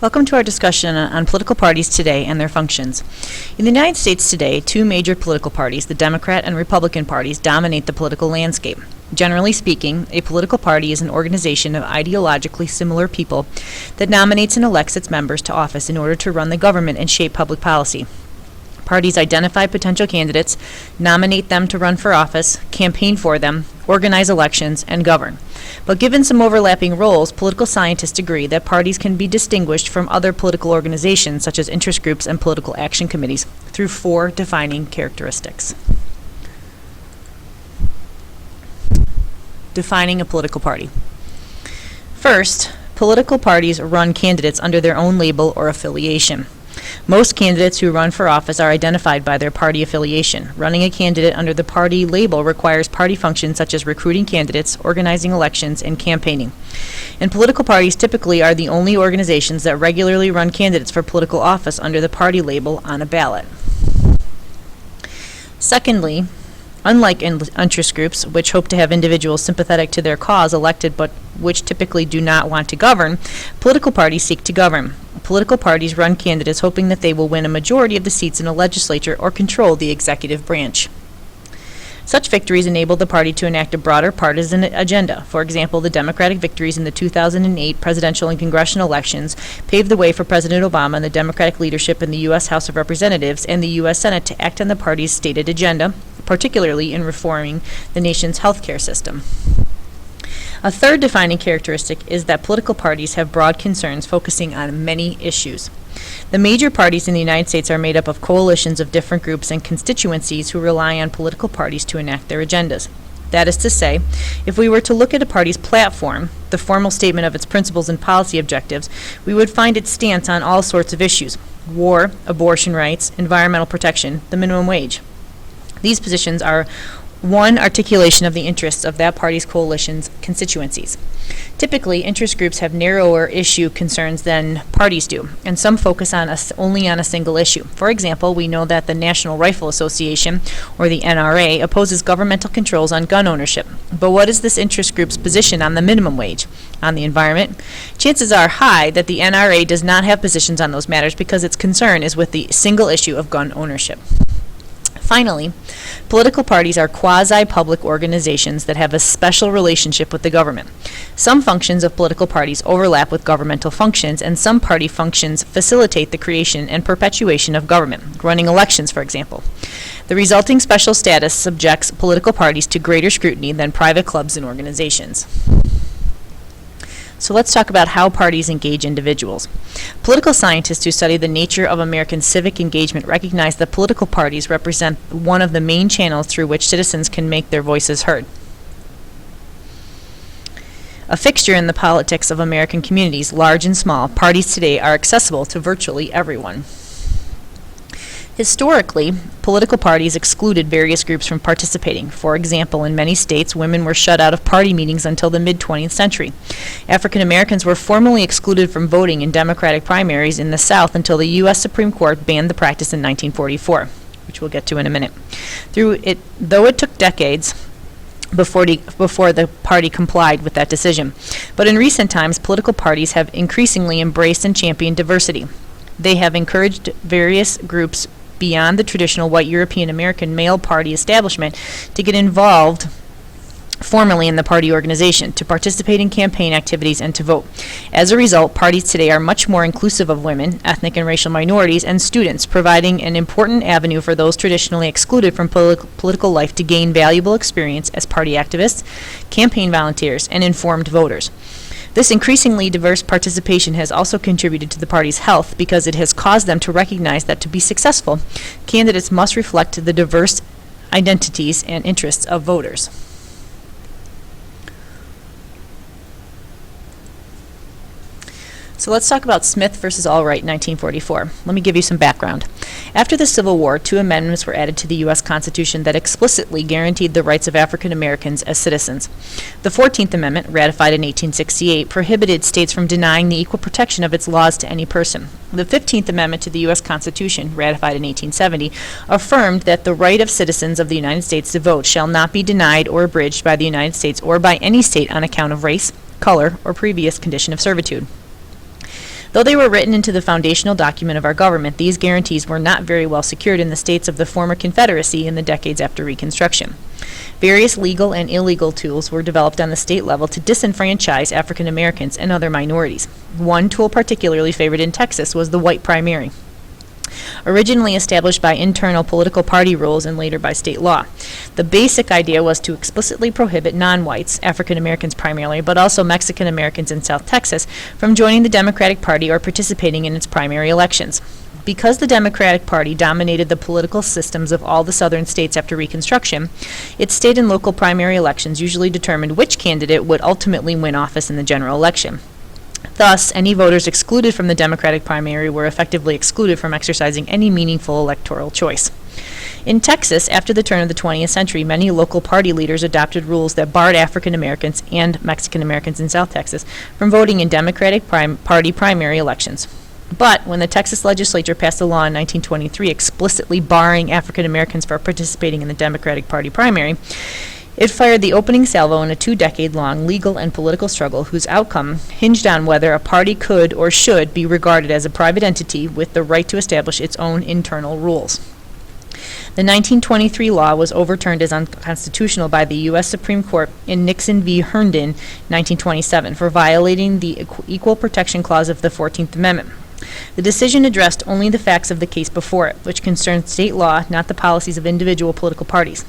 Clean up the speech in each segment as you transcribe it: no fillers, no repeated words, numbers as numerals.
Welcome to our discussion on political parties today and their functions. In the United States today, two major political parties, the Democrat and Republican parties, dominate the political landscape. Generally speaking, a political party is an organization of ideologically similar people that nominates and elects its members to office in order to run the government and shape public policy. Parties identify potential candidates, nominate them to run for office, campaign for them, organize elections, and govern. But given some overlapping roles, political scientists agree that parties can be distinguished from other political organizations, such as interest groups and political action committees, through four defining characteristics. Defining a political party. First, political parties run candidates under their own label or affiliation. Most candidates who run for office are identified by their party affiliation. Running a candidate under the party label requires party functions such as recruiting candidates, organizing elections, and campaigning. And political parties typically are the only organizations that regularly run candidates for political office under the party label on a ballot. Secondly, unlike interest groups, which hope to have individuals sympathetic to their cause elected but which typically do not want to govern, political parties seek to govern. Political parties run candidates hoping that they will win a majority of the seats in a legislature or control the executive branch. Such victories enable the party to enact a broader partisan agenda. For example, the Democratic victories in the 2008 presidential and congressional elections paved the way for President Obama and the Democratic leadership in the U.S. House of Representatives and the U.S. Senate to act on the party's stated agenda, particularly in reforming the nation's healthcare system. A third defining characteristic is that political parties have broad concerns focusing on many issues. The major parties in the United States are made up of coalitions of different groups and constituencies who rely on political parties to enact their agendas. That is to say, if we were to look at a party's platform, the formal statement of its principles and policy objectives, we would find its stance on all sorts of issues: war, abortion rights, environmental protection, the minimum wage. These positions are one articulation of the interests of that party's coalition's constituencies. Typically, interest groups have narrower issue concerns than parties do, and some focus on only on a single issue. For example, we know that the National Rifle Association, or the NRA, opposes governmental controls on gun ownership. But what is this interest group's position on the minimum wage? On the environment? Chances are high that the NRA does not have positions on those matters because its concern is with the single issue of gun ownership. Finally, political parties are quasi-public organizations that have a special relationship with the government. Some functions of political parties overlap with governmental functions, and some party functions facilitate the creation and perpetuation of government, running elections, for example. The resulting special status subjects political parties to greater scrutiny than private clubs and organizations. So let's talk about how parties engage individuals. Political scientists who study the nature of American civic engagement recognize that political parties represent one of the main channels through which citizens can make their voices heard. A fixture in the politics of American communities, large and small, parties today are accessible to virtually everyone. Historically, political parties excluded various groups from participating. For example, in many states, women were shut out of party meetings until the mid-20th century. African Americans were formally excluded from voting in Democratic primaries in the South until the U.S. Supreme Court banned the practice in 1944, which we'll get to in a minute. Though it took decades before the party complied with that decision. But in recent times, political parties have increasingly embraced and championed diversity. They have encouraged various groups beyond the traditional white European American male party establishment to get involved formally in the party organization, to participate in campaign activities, and to vote. As a result, parties today are much more inclusive of women, ethnic and racial minorities, and students, providing an important avenue for those traditionally excluded from political life to gain valuable experience as party activists, campaign volunteers, and informed voters. This increasingly diverse participation has also contributed to the party's health because it has caused them to recognize that to be successful, candidates must reflect the diverse identities and interests of voters. So let's talk about Smith versus Albright in 1944. Let me give you some background. After the Civil War, two amendments were added to the U.S. Constitution that explicitly guaranteed the rights of African Americans as citizens. The 14th Amendment, ratified in 1868, prohibited states from denying the equal protection of its laws to any person. The 15th Amendment to the U.S. Constitution, ratified in 1870, affirmed that the right of citizens of the United States to vote shall not be denied or abridged by the United States or by any state on account of race, color, or previous condition of servitude. Though they were written into the foundational document of our government, these guarantees were not very well secured in the states of the former Confederacy in the decades after Reconstruction. Various legal and illegal tools were developed on the state level to disenfranchise African Americans and other minorities. One tool particularly favored in Texas was the white primary, originally established by internal political party rules and later by state law. The basic idea was to explicitly prohibit non-whites, African Americans primarily, but also Mexican Americans in South Texas, from joining the Democratic Party or participating in its primary elections. Because the Democratic Party dominated the political systems of all the southern states after Reconstruction, its state and local primary elections usually determined which candidate would ultimately win office in the general election. Thus, any voters excluded from the Democratic primary were effectively excluded from exercising any meaningful electoral choice. In Texas, after the turn of the 20th century, many local party leaders adopted rules that barred African Americans and Mexican Americans in South Texas from voting in Democratic Party primary elections. But when the Texas legislature passed a law in 1923 explicitly barring African Americans from participating in the Democratic Party primary, it fired the opening salvo in a 2-decade-long legal and political struggle whose outcome hinged on whether a party could or should be regarded as a private entity with the right to establish its own internal rules. The 1923 law was overturned as unconstitutional by the U.S. Supreme Court in Nixon v. Herndon, 1927, for violating the Equal Protection Clause of the 14th Amendment. The decision addressed only the facts of the case before it, which concerned state law, not the policies of individual political parties.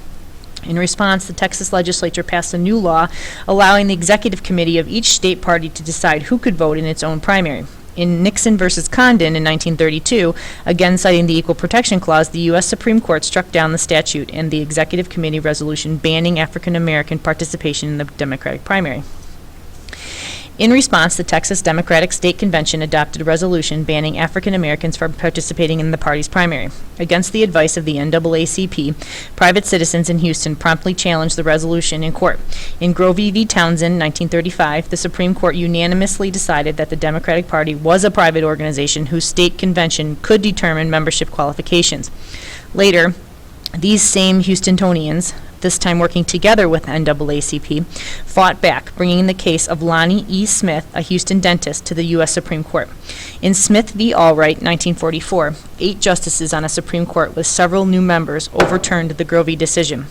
In response, the Texas legislature passed a new law allowing the executive committee of each state party to decide who could vote in its own primary. In Nixon versus Condon in 1932, again citing the Equal Protection Clause, the U.S. Supreme Court struck down the statute and the executive committee resolution banning African American participation in the Democratic primary. In response, the Texas Democratic State Convention adopted a resolution banning African Americans from participating in the party's primary. Against the advice of the NAACP, private citizens in Houston promptly challenged the resolution in court. In Grovey v. Townsend, 1935, the Supreme Court unanimously decided that the Democratic Party was a private organization whose state convention could determine membership qualifications. Later, these same Houstonians, this time working together with NAACP, fought back, bringing the case of Lonnie E. Smith, a Houston dentist, to the U.S. Supreme Court. In Smith v. Allwright, 1944, 8 justices on a Supreme Court with several new members overturned the Grovey decision.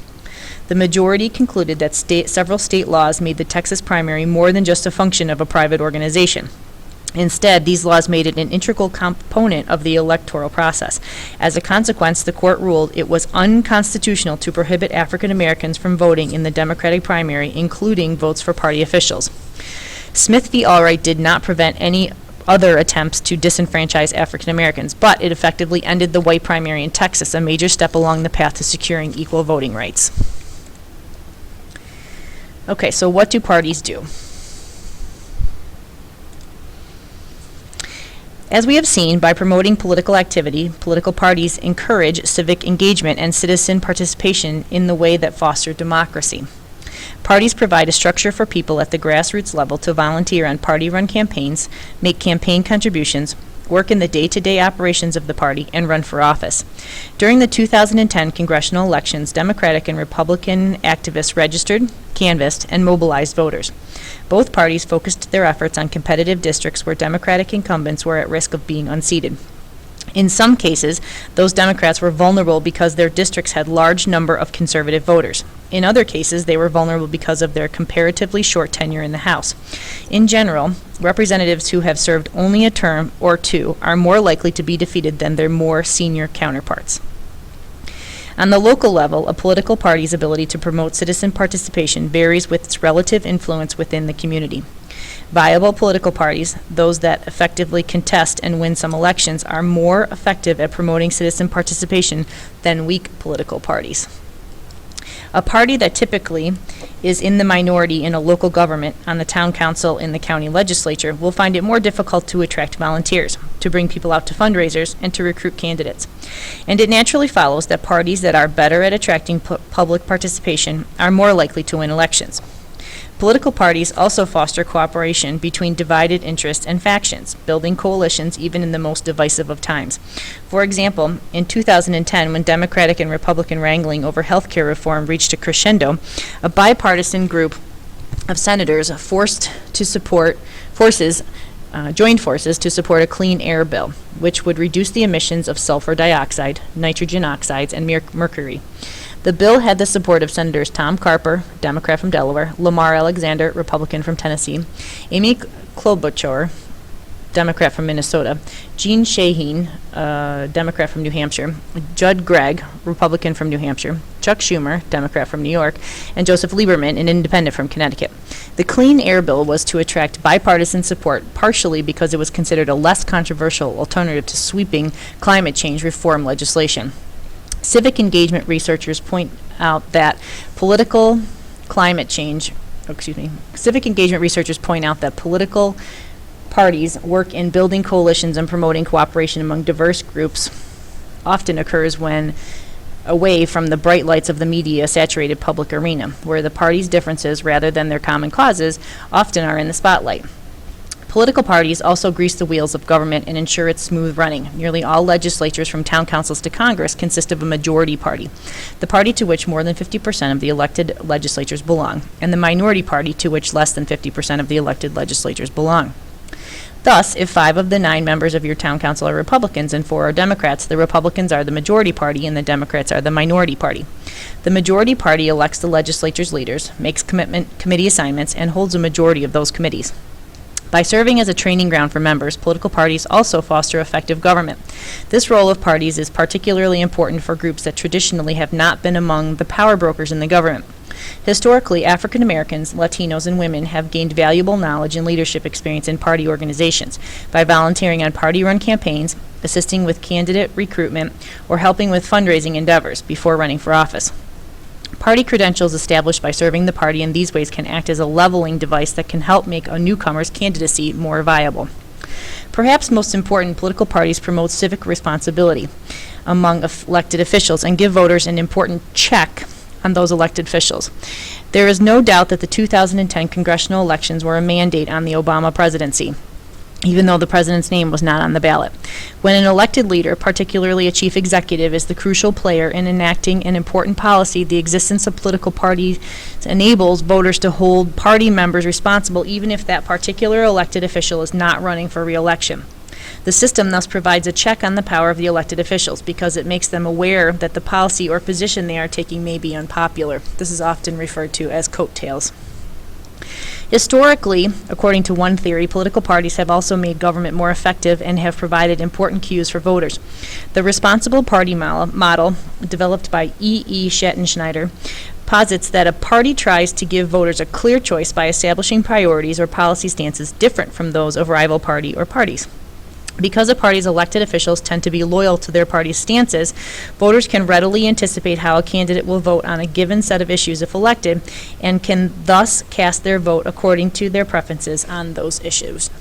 The majority concluded that several state laws made the Texas primary more than just a function of a private organization. Instead, these laws made it an integral component of the electoral process. As a consequence, the court ruled it was unconstitutional to prohibit African Americans from voting in the Democratic primary, including votes for party officials. Smith v. Allwright did not prevent any other attempts to disenfranchise African Americans, but it effectively ended the white primary in Texas, a major step along the path to securing equal voting rights. Okay, so what do parties do? As we have seen, by promoting political activity, political parties encourage civic engagement and citizen participation in the way that foster democracy. Parties provide a structure for people at the grassroots level to volunteer on party-run campaigns, make campaign contributions, work in the day-to-day operations of the party, and run for office. During the 2010 congressional elections, Democratic and Republican activists registered, canvassed, and mobilized voters. Both parties focused their efforts on competitive districts where Democratic incumbents were at risk of being unseated. In some cases, those Democrats were vulnerable because their districts had large number of conservative voters. In other cases, they were vulnerable because of their comparatively short tenure in the House. In general, representatives who have served only a term or two are more likely to be defeated than their more senior counterparts. On the local level, a political party's ability to promote citizen participation varies with its relative influence within the community. Viable political parties, those that effectively contest and win some elections, are more effective at promoting citizen participation than weak political parties. A party that typically is in the minority in a local government, on the town council, in the county legislature, will find it more difficult to attract volunteers, to bring people out to fundraisers, and to recruit candidates. And it naturally follows that parties that are better at attracting public participation are more likely to win elections. Political parties also foster cooperation between divided interests and factions, building coalitions even in the most divisive of times. For example, in 2010, when Democratic and Republican wrangling over health care reform reached a crescendo, a bipartisan group of senators forces joined forces to support a clean air bill, which would reduce the emissions of sulfur dioxide, nitrogen oxides, and mercury. The bill had the support of Senators Tom Carper, Democrat from Delaware, Lamar Alexander, Republican from Tennessee, Amy Klobuchar, Democrat from Minnesota, Jean Shaheen, Democrat from New Hampshire, Judd Gregg, Republican from New Hampshire, Chuck Schumer, Democrat from New York, and Joseph Lieberman, an independent from Connecticut. The Clean Air Bill was to attract bipartisan support, partially because it was considered a less controversial alternative to sweeping climate change reform legislation. Civic engagement researchers point out that civic engagement researchers point out that political parties work in building coalitions and promoting cooperation among diverse groups often occurs when away from the bright lights of the media-saturated public arena, where the parties' differences, rather than their common causes, often are in the spotlight. Political parties also grease the wheels of government and ensure its smooth running. Nearly all legislatures from town councils to Congress consist of a majority party, the party to which more than 50% of the elected legislatures belong, and the minority party to which less than 50% of the elected legislatures belong. Thus, if 5 of the 9 members of your town council are Republicans and 4 are Democrats, the Republicans are the majority party and the Democrats are the minority party. The majority party elects the legislature's leaders, makes committee assignments, and holds a majority of those committees. By serving as a training ground for members, political parties also foster effective government. This role of parties is particularly important for groups that traditionally have not been among the power brokers in the government. Historically, African Americans, Latinos, and women have gained valuable knowledge and leadership experience in party organizations by volunteering on party-run campaigns, assisting with candidate recruitment, or helping with fundraising endeavors before running for office. Party credentials established by serving the party in these ways can act as a leveling device that can help make a newcomer's candidacy more viable. Perhaps most important, political parties promote civic responsibility among elected officials and give voters an important check on those elected officials. There is no doubt that the 2010 congressional elections were a mandate on the Obama presidency, even though the president's name was not on the ballot. When an elected leader, particularly a chief executive, is the crucial player in enacting an important policy, the existence of political parties enables voters to hold party members responsible even if that particular elected official is not running for re-election. The system thus provides a check on the power of the elected officials because it makes them aware that the policy or position they are taking may be unpopular. This is often referred to as coattails. Historically, according to one theory, political parties have also made government more effective and have provided important cues for voters. The responsible party model, developed by E. Schattenschneider, posits that a party tries to give voters a clear choice by establishing priorities or policy stances different from those of rival party or parties. Because a party's elected officials tend to be loyal to their party's stances, voters can readily anticipate how a candidate will vote on a given set of issues if elected, and can thus cast their vote according to their preferences on those issues.